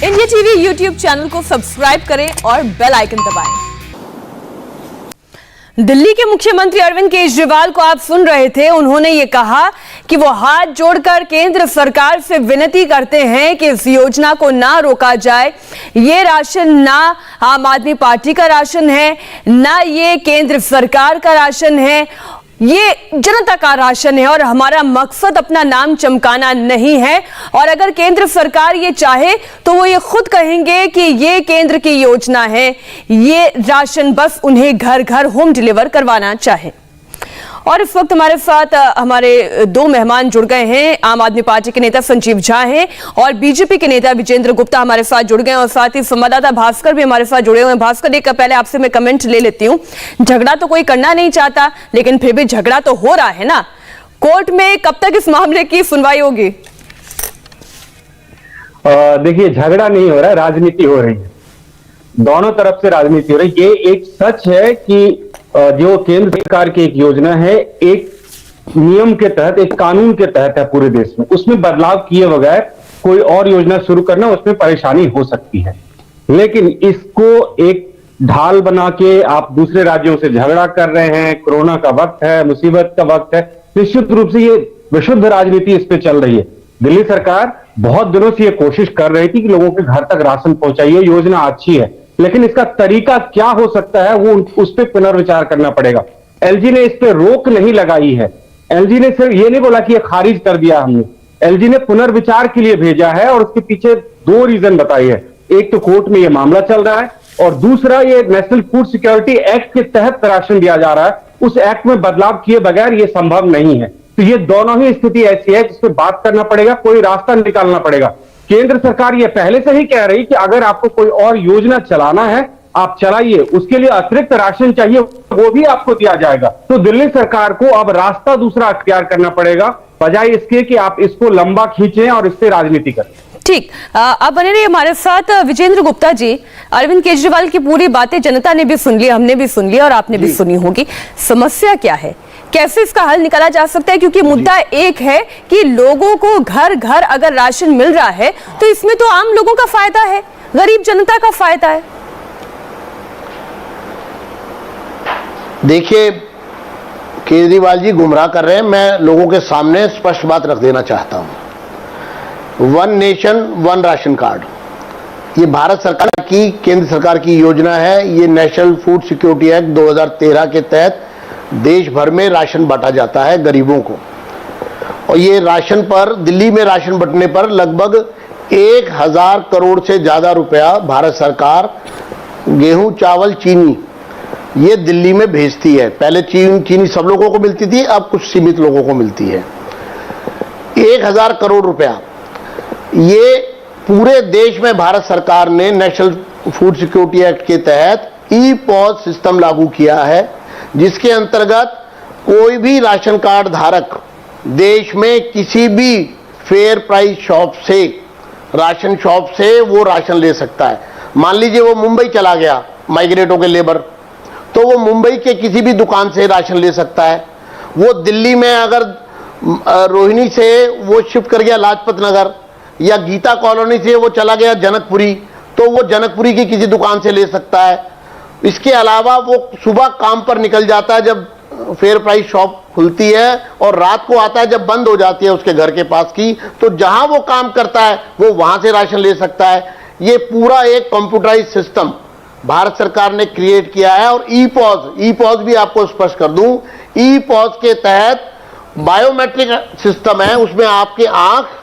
India TV YouTube channel को subscribe करें और बेल आइकन दबाएं। दिल्ली के मुख्यमंत्री अरविंद केजरीवाल को आप सुन रहे थे। उन्होंने ये कहा कि वो हाथ जोड़कर केंद्र सरकार से विनती करते हैं कि इस योजना को ना रोका जाए। ये राशन ना आम आदमी पार्टी का राशन है, ना ये केंद्र सरकार का राशन है, ये जनता का राशन है और हमारा मकसद अपना नाम चमकाना नहीं है। और अगर केंद्र सरकार ये चाहे तो वो ये खुद कहेंगे कि ये केंद्र की योजना है, ये राशन बस उन्हें घर घर होम डिलीवर करवाना चाहे। और इस वक्त हमारे साथ हमारे दो मेहमान जुड़ गए हैं। आम आदमी पार्टी के नेता संजीव झा हैं और बीजेपी के नेता विजेंद्र गुप्ता हमारे साथ जुड़ गए और साथ ही संवाददाता भास्कर भी हमारे साथ जुड़े हुए हैं। भास्कर, एक पहले आपसे मैं कमेंट ले लेती हूँ। झगड़ा तो कोई करना नहीं चाहता, लेकिन फिर भी झगड़ा तो हो रहा है ना। कोर्ट में कब तक इस मामले की सुनवाई होगी? देखिए, झगड़ा नहीं हो रहा है, राजनीति हो रही है। दोनों तरफ से राजनीति हो रही है। ये एक सच है कि जो केंद्र सरकार की एक योजना है, एक नियम के तहत, एक कानून के तहत है पूरे देश में, उसमें बदलाव किए बगैर कोई और योजना शुरू करना, उसमें परेशानी हो सकती है। लेकिन इसको एक ढाल बना के आप दूसरे राज्यों से झगड़ा कर रहे हैं। कोरोना का वक्त है, मुसीबत का वक्त है, निश्चित रूप से ये विशुद्ध राजनीति इस पे चल रही है। दिल्ली सरकार बहुत दिनों से ये कोशिश कर रही थी कि लोगों के घर तक राशन पहुंचाइए, योजना अच्छी है, लेकिन इसका तरीका क्या हो सकता है वो उस पर पुनर्विचार करना पड़ेगा। एलजी ने इस पे रोक नहीं लगाई है। एलजी ने सिर्फ ये नहीं बोला कि ये खारिज कर दिया हमने, एलजी ने पुनर्विचार के लिए भेजा है और उसके पीछे दो रीजन बताई है। एक तो कोर्ट में ये मामला चल रहा है और दूसरा ये नेशनल फूड सिक्योरिटी एक्ट के तहत राशन दिया जा रहा है। उस एक्ट में बदलाव किए बगैर ये संभव नहीं है। तो ये दोनों ही स्थिति ऐसी है जिसपे बात करना पड़ेगा, कोई रास्ता निकालना पड़ेगा। केंद्र सरकार ये पहले से ही कह रही कि अगर आपको कोई और योजना चलाना है आप चलाइए, उसके लिए अतिरिक्त राशन चाहिए वो भी आपको दिया जाएगा। तो दिल्ली सरकार को अब रास्ता दूसरा अख्तियार करना पड़ेगा, बजाय इसके कि आप इसको लंबा खींचें और इससे राजनीति करें। ठीक, आप बने रहिए हमारे साथ। विजेंद्र गुप्ता जी, अरविंद केजरीवाल की पूरी बातें जनता ने भी सुन ली, हमने भी सुन लिया और आपने भी सुनी होगी। समस्या क्या है, कैसे इसका हल निकाला जा सकता है? क्योंकि मुद्दा एक है कि लोगों को घर घर अगर राशन मिल रहा है तो इसमें तो आम लोगों का फायदा है, गरीब जनता का फायदा है। देखिए, केजरीवाल जी गुमराह कर रहे हैं। मैं लोगों के सामने स्पष्ट बात रख देना चाहता हूं। One nation one ration card, ये भारत सरकार की, केंद्र सरकार की योजना है। ये नेशनल फूड सिक्योरिटी एक्ट 2013 के तहत देश भर में राशन बांटा जाता है गरीबों को। और ये राशन पर, दिल्ली में राशन बंटने पर लगभग 1000 करोड़ से ज्यादा रुपया भारत सरकार गेहूं, चावल, चीनी ये दिल्ली में भेजती है। पहले चीनी सब लोगों को मिलती थी, अब कुछ सीमित लोगों को मिलती है। 1000 करोड़ रुपया ये पूरे देश में भारत सरकार ने नेशनल फूड सिक्योरिटी एक्ट के तहत ई-पॉज सिस्टम लागू किया है, जिसके अंतर्गत कोई भी राशन कार्ड धारक देश में किसी भी फेयर प्राइस शॉप से, राशन शॉप से वो राशन ले सकता है। मान लीजिए वो मुंबई चला गया, माइग्रेट होकर लेबर, तो वो मुंबई के किसी भी दुकान से राशन ले सकता है। वो दिल्ली में अगर रोहिणी से वो शिफ्ट कर गया लाजपत नगर, या गीता कॉलोनी से वो चला गया जनकपुरी, तो वो जनकपुरी की किसी दुकान से ले सकता है। इसके अलावा वो सुबह काम पर निकल जाता है जब फेयर प्राइस शॉप खुलती है, और रात को आता है जब बंद हो जाती है उसके घर के पास की, तो जहां वो काम करता है वो वहां से राशन ले सकता है। ये पूरा एक कंप्यूटराइज सिस्टम भारत सरकार ने क्रिएट किया है। और ई पॉज भी आपको स्पष्ट कर दूं, ई पॉज के तहत बायोमेट्रिक सिस्टम है। उसमें आपके आंख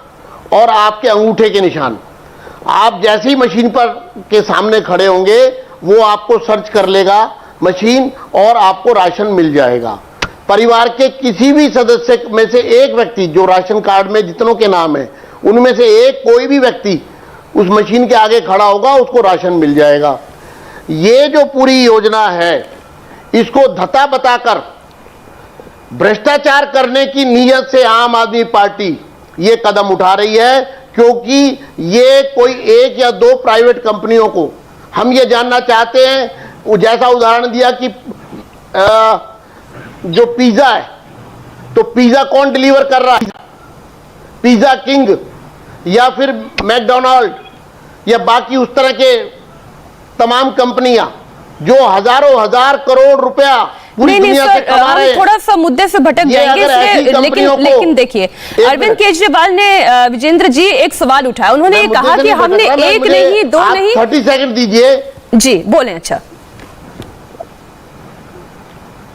और आपके अंगूठे के निशान, आप जैसी मशीन पर के सामने खड़े होंगे वो आपको सर्च कर लेगा मशीन और आपको राशन मिल जाएगा। परिवार के किसी भी सदस्य में से एक व्यक्ति, जो राशन कार्ड में जितनों के नाम है उनमें से एक कोई भी व्यक्ति उस मशीन के आगे खड़ा होगा, उसको राशन मिल जाएगा। ये जो पूरी योजना है, इसको धता बताकर भ्रष्टाचार करने की नीयत से आम आदमी पार्टी ये कदम उठा रही है, क्योंकि ये कोई एक या दो प्राइवेट कंपनियों को, हम ये जानना चाहते हैं, जैसा उदाहरण दिया कि जो पिज्जा है, तो पिज्जा कौन डिलीवर कर रहा है? पिज्जा किंग या फिर मैकडोनाल्ड या बाकी उस तरह के तमाम कंपनियां जो हजारों हजार करोड़ रुपया पूरी नहीं दुनिया से सर, कमा रहे हम हैं। थोड़ा सा मुद्दे से भटक ये जाएंगे अगर ऐसी इसलिए, कंपनियों को- लेकिन देखिए अरविंद मिनट। केजरीवाल ने विजेंद्र जी एक सवाल उठाया, उन्होंने मैं ये मुद्दे कहा से कि नहीं हमने भटक रहा, मैं एक मुझे- नहीं दो आप नहीं 30 सेकंड दीजिए जी बोले। अच्छा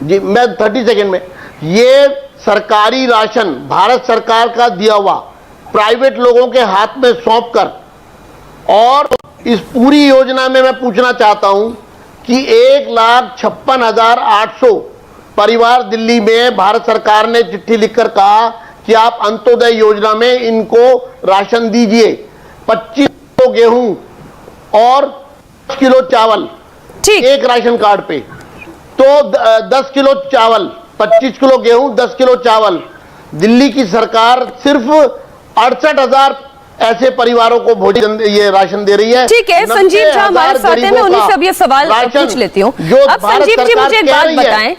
जी, मैं 30 सेकंड में, ये सरकारी राशन भारत सरकार का दिया हुआ प्राइवेट लोगों के हाथ में सौंपकर, और इस पूरी योजना में मैं पूछना चाहता हूं कि 1,56,800 परिवार दिल्ली में भारत सरकार ने चिट्ठी लिखकर कहा कि आप अंत्योदय योजना में इनको राशन दीजिए। 25 किलो गेहूं और 10 किलो चावल ठीक, एक राशन कार्ड पे, तो 10 किलो चावल, 25 किलो गेहूं, 10 किलो चावल। दिल्ली की सरकार सिर्फ 68,000 ऐसे परिवारों को भोजन, ये राशन दे रही है। ठीक है। संजीव जी हमारे साथ हैं, मैं उन्हीं से अब ये सवाल पूछ लेती हूँ। अब संजीव जी मुझे एक बात बताएं,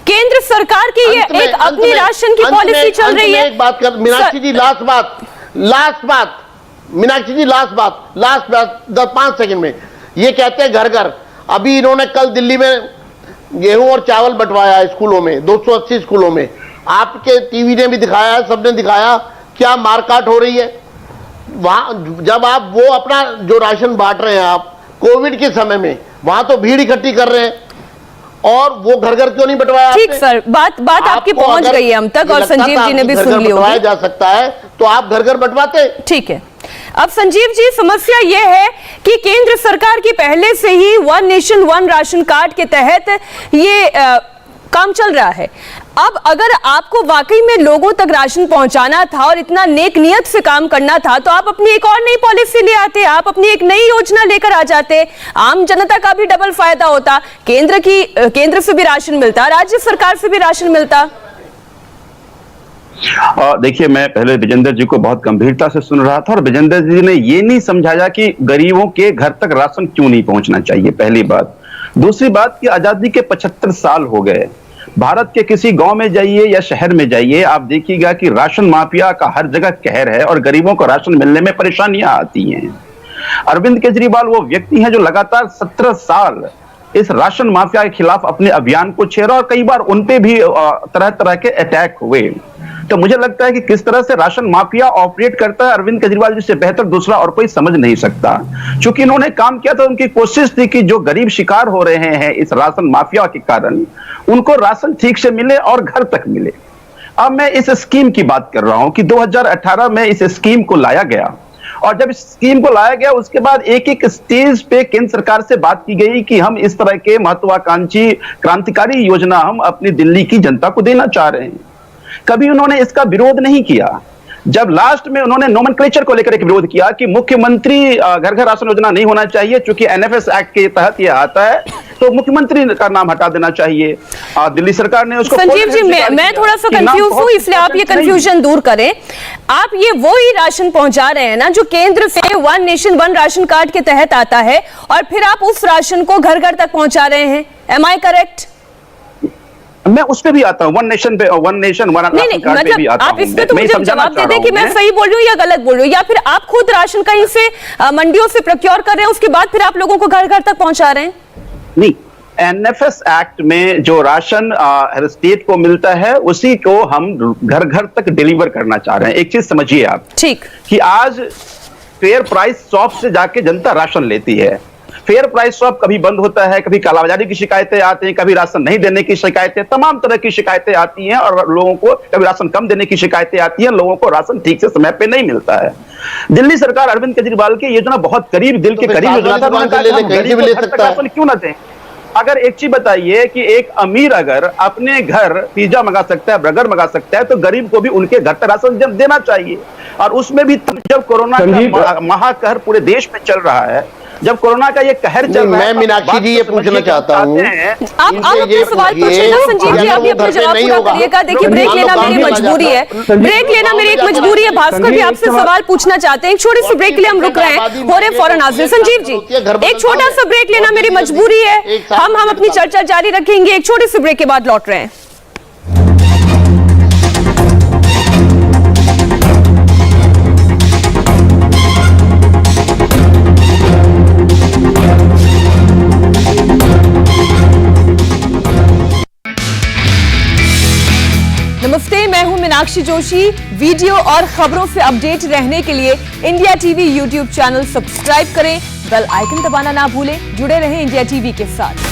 केंद्र सरकार की ये एक अपनी राशन की पॉलिसी चल रही है। एक बात कर मीनाक्षी जी, लास्ट बात मीनाक्षी जी, लास्ट बात 5 सेकंड में। ये कहते हैं घर घर, अभी इन्होंने कल दिल्ली में गेहूं और चावल बंटवाया है स्कूलों में, 280 स्कूलों में। आपके टीवी ने भी दिखाया है, सबने दिखाया क्या मारकाट हो रही है वहां। जब आप वो अपना जो राशन बांट रहे हैं आप कोविड के समय में, वहां तो भीड़ इकट्ठी कर रहे हैं, और वो घर घर क्यों नहीं बंटवाया? ठीक सर, बात आपकी आपको पहुंच अगर गई है हम तक, और लगता संजीव था जी ने भी कि सुन घर-घर ली बंटवाया होगी। जा सकता है तो आप घर घर बंटवाते। ठीक है। अब संजीव जी, समस्या यह है कि केंद्र सरकार की पहले से ही one nation one ration card के तहत ये काम चल रहा है। अब अगर आपको वाकई में लोगों तक राशन पहुंचाना था और इतना नेक नियत से काम करना था, तो आप अपनी एक और नई पॉलिसी ले आते, आप अपनी एक नई योजना लेकर आ जाते, आम जनता का भी डबल फायदा होता, केंद्र से भी राशन मिलता, राज्य सरकार से भी राशन मिलता। देखिए, मैं पहले विजेंद्र जी को बहुत गंभीरता से सुन रहा था, और विजेंद्र जी ने ये नहीं समझाया कि गरीबों के घर तक राशन क्यों नहीं पहुंचना चाहिए, पहली बात। दूसरी बात कि आजादी के 75 साल हो गए, भारत के किसी गांव में जाइए या शहर में जाइए, आप देखिएगा कि राशन माफिया का हर जगह कहर है और गरीबों को राशन मिलने में परेशानियां आती हैं। अरविंद केजरीवाल वो व्यक्ति हैं जो लगातार 17 साल इस राशन माफिया के खिलाफ अपने अभियान को छेड़ा, और कई बार उनपे भी तरह तरह के अटैक हुए। तो मुझे लगता है कि किस तरह से राशन माफिया ऑपरेट करता है, अरविंद केजरीवाल जी से बेहतर दूसरा और कोई समझ नहीं सकता। क्योंकि इन्होंने काम किया था, उनकी कोशिश थी कि जो गरीब शिकार हो रहे हैं इस राशन माफिया के कारण, उनको राशन ठीक से मिले और घर तक मिले। अब मैं इस स्कीम की बात कर रहा हूं कि 2018 में इस स्कीम को लाया गया, और जब इस स्कीम को लाया गया उसके बाद एक एक स्टेज पे केंद्र सरकार से बात की गई कि हम इस तरह के महत्वाकांक्षी क्रांतिकारी योजना हम अपनी दिल्ली की जनता को देना चाह रहे हैं। कभी उन्होंने इसका विरोध नहीं किया। जब लास्ट में उन्होंने नोमेनक्लेचर को लेकर एक विरोध किया कि मुख्यमंत्री घर घर राशन योजना नहीं होना चाहिए, क्योंकि एनएफएस एक्ट के तहत यह आता है, तो मुख्यमंत्री का नाम हटा देना चाहिए। दिल्ली सरकार ने उसको। संजीव जी, मैं थोड़ा सा कंफ्यूज हूं, इसलिए आप ये कंफ्यूजन दूर करें। आप ये वो ही राशन पहुंचा रहे हैं ना जो केंद्र से one nation one ration card के तहत आता है, और फिर आप उस राशन को घर घर तक पहुंचा रहे हैं। Am I correct? मैं उस पे भी आता हूँ, one nation one ration card पे भी आता हूँ। आप इस पे तो मुझे जवाब दे दें कि मैं सही बोल रही हूँ या गलत बोल रही हूँ, या फिर आप खुद राशन कहीं से मंडियों से प्रोक्योर कर रहे हैं, उसके बाद फिर आप लोगों को घर घर तक पहुंचा रहे हैं? नहीं, एनएफएस एक्ट में जो राशन हर स्टेट को मिलता है उसी को हम घर घर तक डिलीवर करना चाह रहे हैं। एक चीज समझिए आप, ठीक, कि आज फेयर प्राइस शॉप से जाके जनता राशन लेती है। फेयर प्राइस शॉप कभी बंद होता है, कभी कालाबाजारी की शिकायतें आती हैं, कभी राशन नहीं देने की शिकायतें, तमाम तरह की शिकायतें आती हैं, और लोगों को कभी राशन कम देने की शिकायतें आती हैं, लोगों को राशन ठीक से समय पे नहीं मिलता है। दिल्ली सरकार अरविंद केजरीवाल की योजना बहुत करीब, दिल के करीब योजना था। राशन क्यों ना दें? अगर एक चीज बताइए कि एक अमीर अगर अपने घर पिज्जा मंगा सकता है, बर्गर मंगा सकता है, तो गरीब को भी उनके घर तक राशन देना चाहिए। और उसमें भी जब कोरोना का महाकहर पूरे देश में चल रहा है, जब कोरोना का ये कहर चल रहा है, मैं मीनाक्षी जी ये पूछना चाहता हूँ, आप अपने सवाल पूछिए ना संजीव जी, आप अपना जवाब पूरा करिएगा। देखिए, ब्रेक लेना मेरी मजबूरी है, ब्रेक लेना मेरी एक मजबूरी है। भास्कर भी आपसे सवाल पूछना चाहते हैं, एक छोटे से ब्रेक के लिए हम रुक रहे हैं, हो रहे फौरन हाजिर। संजीव जी, एक छोटा सा ब्रेक लेना मेरी मजबूरी है, हम अपनी चर्चा जारी रखेंगे, एक छोटे से ब्रेक के बाद लौट रहे हैं। मीनाक्षी जोशी। वीडियो और खबरों से अपडेट रहने के लिए India TV YouTube channel subscribe करें, बेल आइकन दबाना ना भूलें। जुड़े रहें इंडिया टीवी के साथ।